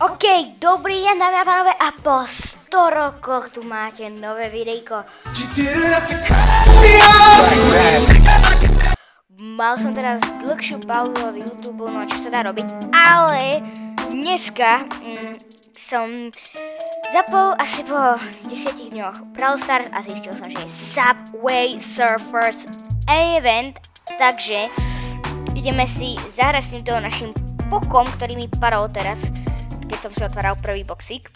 OK, dobrý deň, dámy a pánové, a po 100 rokoch tu máte nové videjko. Mal som teraz dlhšiu pauzu od YouTube, no čo sa dá robiť, ale dneska som zapol asi po 10 dňoch Brawl Stars a zistil som, že je Subway Surfers event, takže ideme si zahrať s týmto našim pokom, ktorý mi padol teraz, keď som si otváral prvý boxík.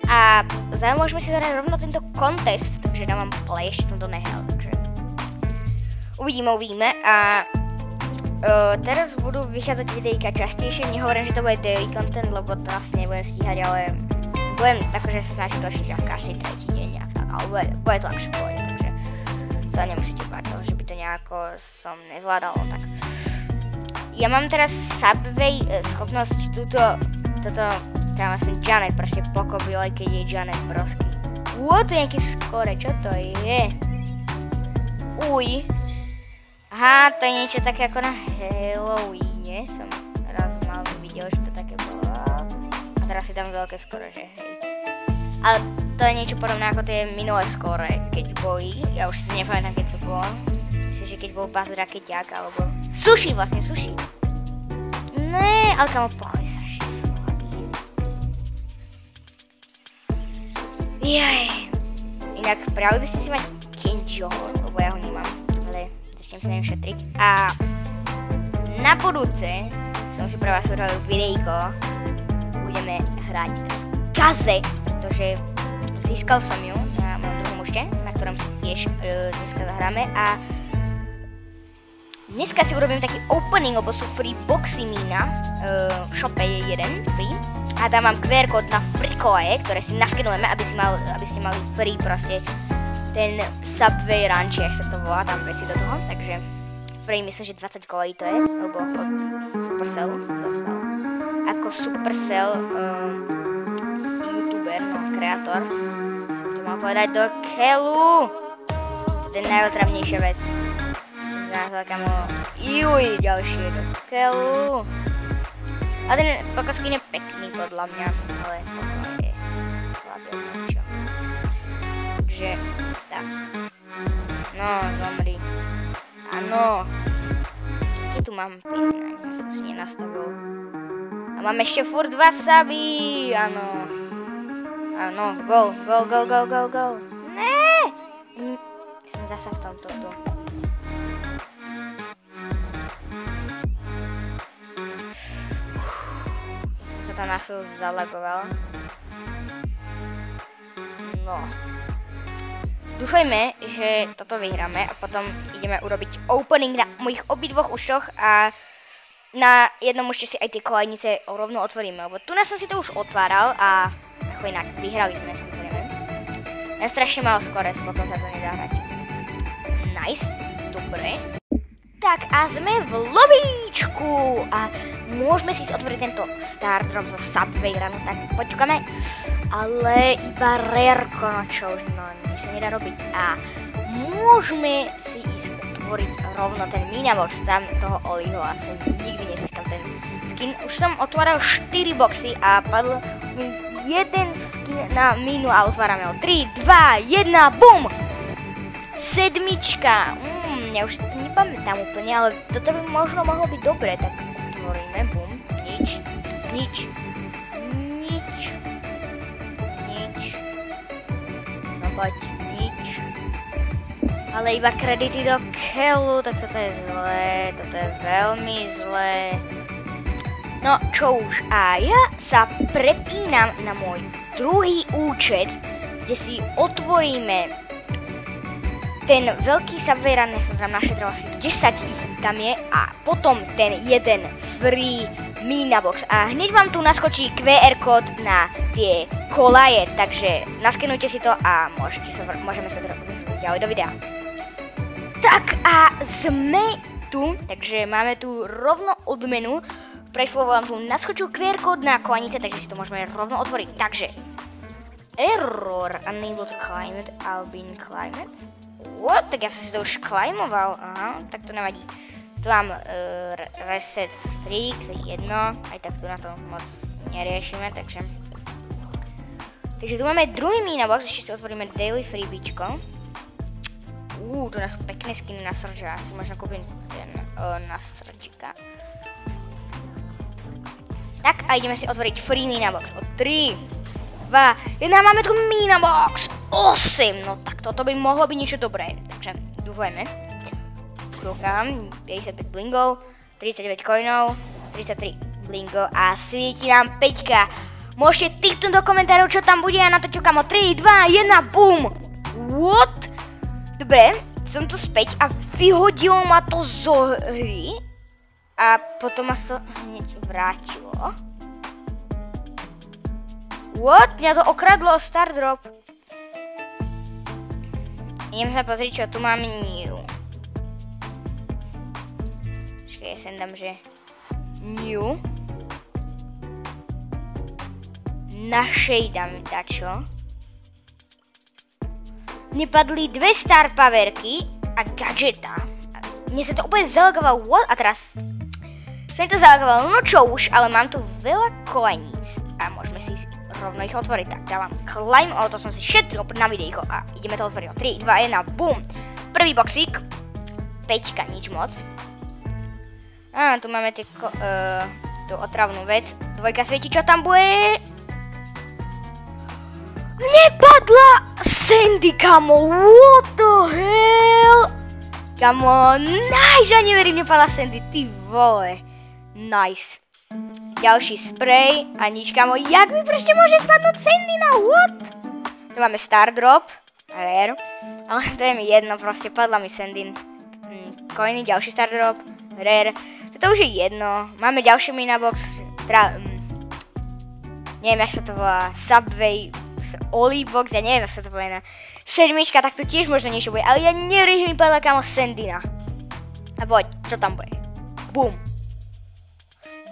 A zároveň môžeme si zahrať rovno tento contest, takže dávam play, ešte som to nehral, takže uvidíme a teraz budú vychádzať videjka častejšie, nehovorím, že to bude daily content, lebo to asi nebudem stíhať, ale budem takže sa snažiť točiť každý tretí deň, ale bude to ľahšie povedať, takže sa nemusíte báť toho, že by to nejako som nezvládal, tak. Ja mám teraz Subway schopnosť toto, káma som Janet, proste pokobil, aj keď je Janet brosky. To je nejaké skore, čo to je? Uj. Aha, to je niečo také ako na Halloweene, som raz mal videl, že to také bolo. A teraz si tam veľké skore, že hej. Ale to je niečo podobné ako tie minulé skore, keď boli, ja už si nepamätám, keď to bolo. Myslím, že keď bol Buzz Rakeťák, alebo sushi, vlastne sushi. Ne, ale kamo, pochoj sa, že slabý. Jaj. Inak práve by ste si mať Kenjiho, lebo ja ho nemám, ale začnem sa neviem šetriť. A na budúce som si pre vás urobil videjko, budeme hrať Kaze, pretože získal som ju na mojom druhom účte, na ktorom si tiež dneska zahráme a dneska si urobím taký opening, lebo sú free boxy mína, v shope je jeden free a dám vám QR kód na free koleje, ktoré si naskenujeme, aby ste mali free proste ten Subway Ranch, jak sa to volá, tam veci do toho, takže free myslím, že 20 kolejí to je, lebo od Supercell som dostal. Ako Supercell youtuber, no kreator, som to mal povedať do keľu, to je najotravnejšia vec. Názval kamo, juj, ďalšie do keľu. A ten pokoskin je pekný podľa mňa, ale pokoj je slabý od niečo. Takže, tak. No, zomri. Áno. Keď tu mám písne, ja som si nenastavil. A mám ešte furt 2 saby, áno. Áno, go. Ne! Som zasa v tomto tu. Tam na chvíľu zalagoval. No. Dúfajme, že toto vyhráme a potom ideme urobiť opening na mojich obidvoch účtoch a na jednom účte si aj tie kolejnice rovno otvoríme, lebo tu som si to už otváral a ako inak vyhrali sme samozrejme. Ja strašne malo skore, potom sa to nedá hrať. Nice, dobre. Tak a sme v lobíčku a môžeme si otvoriť tento Star Drop zo Subway Runu, tak počkáme, ale iba rareko, no čo už, no nič sa nedá robiť a môžeme si ísť otvoriť rovno ten Minabox, tam toho Oliho asi nikdy nezískam ten skin, už som otváral 4 boxy a padl mi jeden skin na Minu a otvárame ho, 3, 2, 1, BUM! Sedmička, ja už to nepamätám úplne, ale toto by možno mohlo byť dobré, tak otvoríme, bum, nič, no poď, nič, ale iba kredity do keľu, tak toto je zlé, toto je veľmi zlé, no čo už, a ja sa prepínam na môj druhý účet, kde si otvoríme ten veľký Subway Run, ja som tam našetril asi 10 000 tam je a potom ten jeden free Minabox a hneď vám tu naskočí QR kód na tie kolaje, takže naskenujte si to a môžeme sa ďalej do videa. Tak a sme tu, takže máme tu rovno odmenu, pred chvíľou vám tu naskočil QR kód na kolanice, takže si to môžeme rovno otvoriť, takže error, unable to climb it, Albin climb it. What? Tak ja som si to už klajmoval, aha, tak to nevadí. Tu mám reset streak, to je jedno, aj tak tu na to moc neriešime, takže tu máme druhý Minabox, ešte si otvoríme Daily Freebičko. Tu nás sú pekné skiny na Surge, asi možno kúpim ten na Surgeka. Tak a ideme si otvoriť free Minabox o 3, 2, 1, máme tu Minabox 8, no tak toto by mohlo byť niečo dobré, takže dúfajme. Kľúkam, 55 blingov, 39 coinov, 33 blingov a svieti nám 5. Môžete tipnúť do komentárov, čo tam bude, ja na to čakám o 3, 2, 1, boom! What? Dobre, som tu späť a vyhodilo ma to zo hry a potom ma to hneď vrátilo. What? Mňa to okradlo o start drop. Idem sa pozrieť, čo tu mám new. Ja sem dám, že new. Na shade dáme dačo. Nepadli 2 star powerky a gadgeta. Mne sa to úplne zalagovalo. What? A teraz sa mi to zalagovalo. No čo už, ale mám tu veľa koleníc. A môžeme si rovno ich otvoriť. Tak dávam climb, ale to som si šetril na videjko. A ideme to otvoriť o 3, 2, 1, boom. Prvý boxík. 5, nič moc. A tu máme tú otravnú vec. 2 svieti, čo tam bude? Nepadla Sandy, kamo. What the hell? Kamo, nice, ja neverím, nepadla Sandy, ty vole. Nice. Ďalší spray a nič, kamo. Jak mi proste môže spadnúť Sandy na what? Tu máme star drop, rare. Ale to je mi jedno, proste padla mi Sandy. Coiny, ďalší star drop, rare. To už je jedno, máme ďalší Minabox, neviem, jak sa to volá, Subway, Olibox, ja neviem, jak sa to volá na 7, tak to tiež možno niečo bude, ale ja neverím, že mi padla kamo Sandina. A poď, čo tam bude? Boom.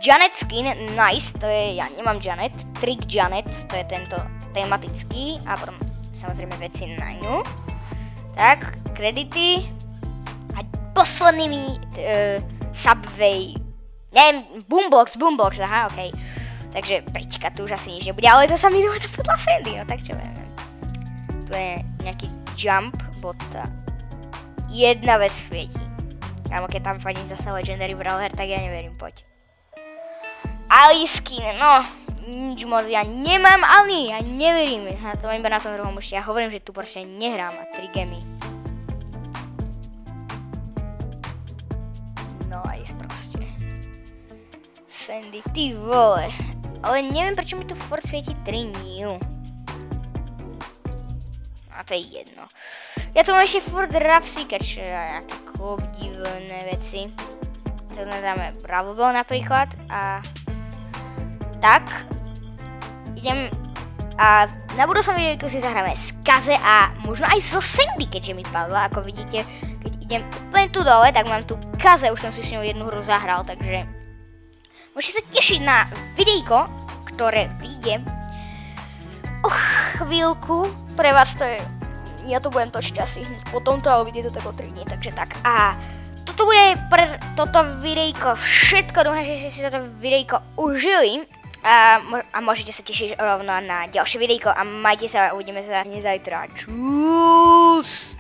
Janet skin, nice, to je, ja nemám Janet, Trick Janet, to je tento tematický, a potom samozrejme veci na ňu. Tak, kredity, a posledný Subway, neviem, Boombox, aha, okej. Takže 5, tu už asi nič nebude, ale to sa mi dohodá podľa Sandy, no tak čo viem. Tu je nejaký jump bota. Jedna vec svieti. Kámo, keď tam fadím zase Legendary Brawler, tak ja neverím, poď. Ali skin, no, nič moc, ja nemám Ali, ja neverím, ja to mám iba na tom druhom už, ja hovorím, že tu proste nehrám a 3 gemy. Nice proste. Sandy, ty vole. Ale neviem, prečo mi tu furt svieti 3 new. A to je jedno. Ja tu mám ešte furt Rapsika, čo je nejaké divné veci. Tu dáme Bravo Ball napríklad a tak. Idem a na budúcom videjku si zahráme z Kaze a možno aj zo Sandy, keďže mi padla, ako vidíte. Keď idem úplne tu dole, tak mám tu Kaze, už som si s ňou jednu hru zahral, takže môžete sa tešiť na videjko, ktoré vyjde o chvíľku. Pre vás to je, ja to budem točiť asi po tomto, ale vidieť to tak o 3 dní, takže tak. A toto bude pre toto videjko všetko, dúfam, že ste si toto videjko užili. A môžete sa tešiť rovno na ďalšie videjko a majte sa, uvidíme sa zajtra. Čus!